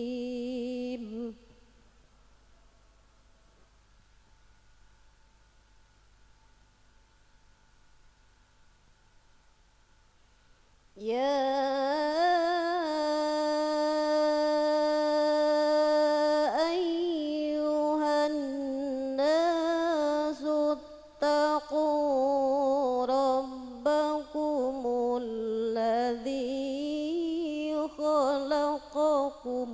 Bismillahirrahmanirrahim. Ya ayyuhan nasu taqu rabbakumul ladzi khalaqakum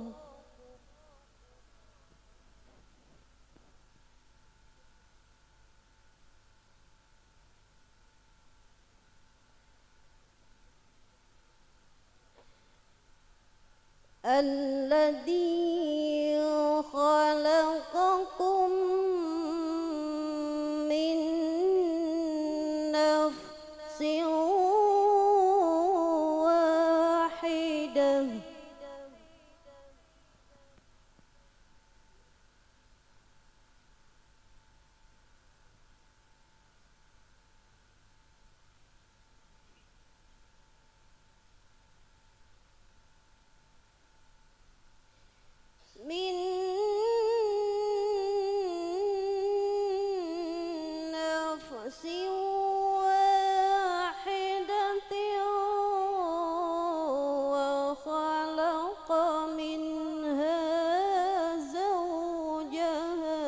alladzi khalaqakum min nafsin wahidah min nafsin wahidatin wa khalaqa minha zawjaha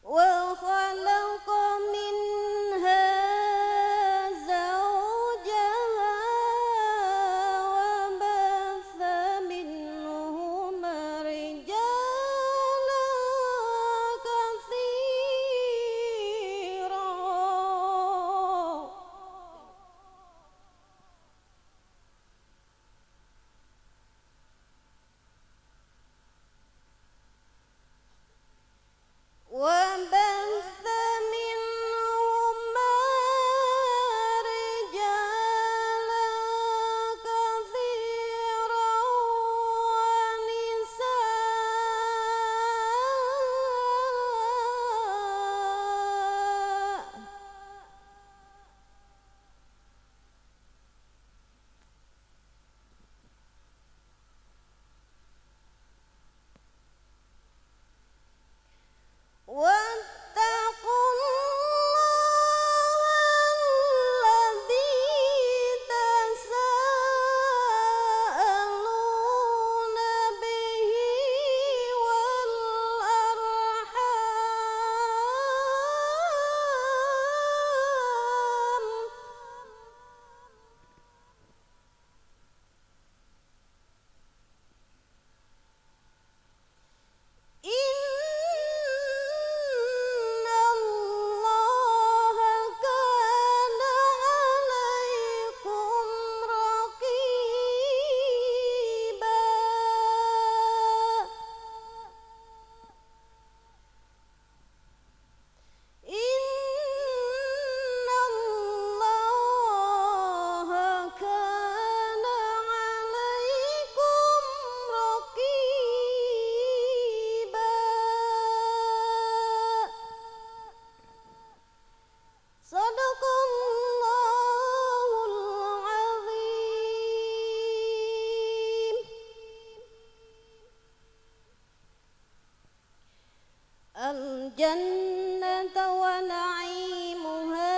وخلق منها زوجها وبث منهما رجالا كثيرا وبث منهما رجالا كثيرا ونساء واتقوا الله الذي تساءلون به والأرحام إن الله كان عليكم رقيبا إن الله كان عليكم رقيبا Sadaqallahul azim. Al-jannata wa na'imuha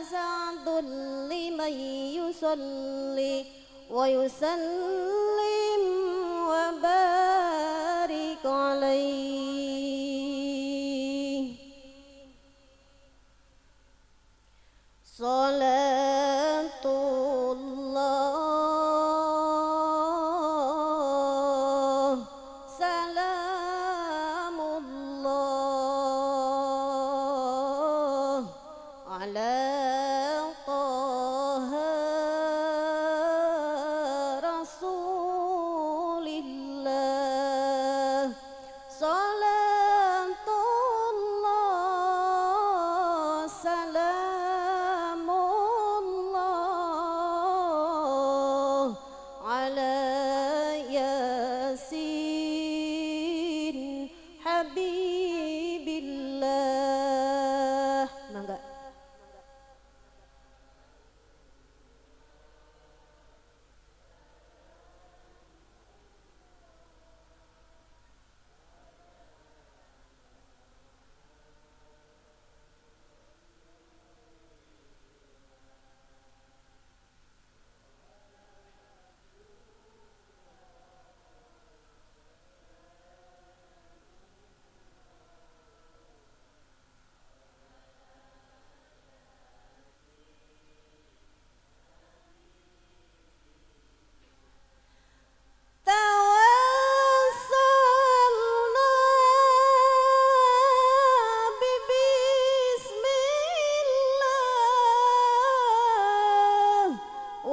sa'dun liman yusalli wa yusallim wa barik alaihi. Salatullah salamullah ala taha rasulillah. Salat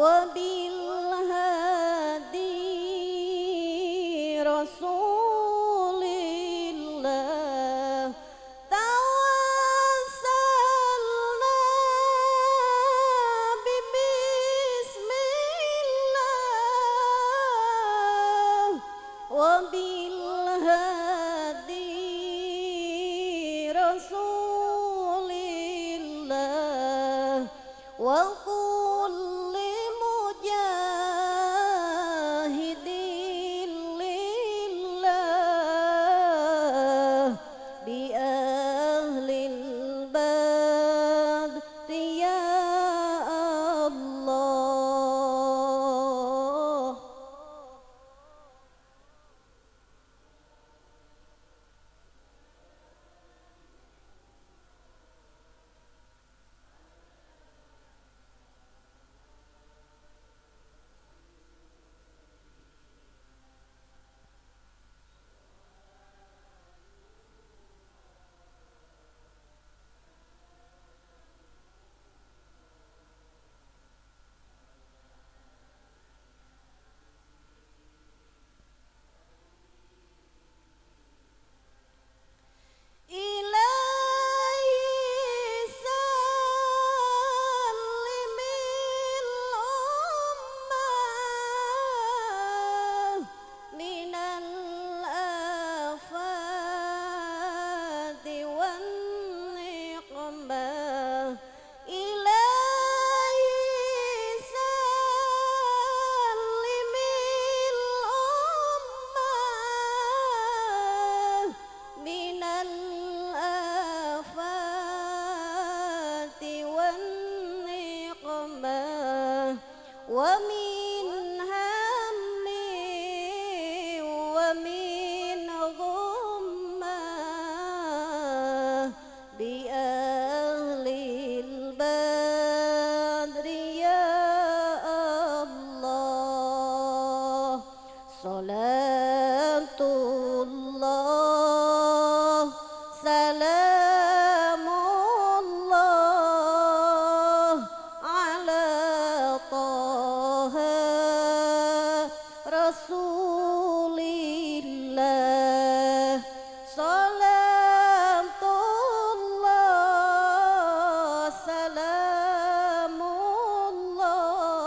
وبالهادي رسول الله توسلنا ببسم الله وبالهادي رسول الله وكل مجاهد لله بأهل البدر يا الله. ومن هم ومن غمة بأهل البدر يا الله. صلاة الله سلام الله على طه رسول الله. صلاة الله سلام الله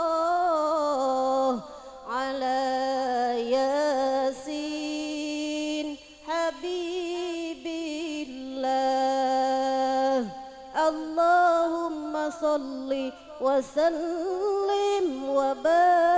على ياسين حبيب الله. اللهم صل وسلم وبارك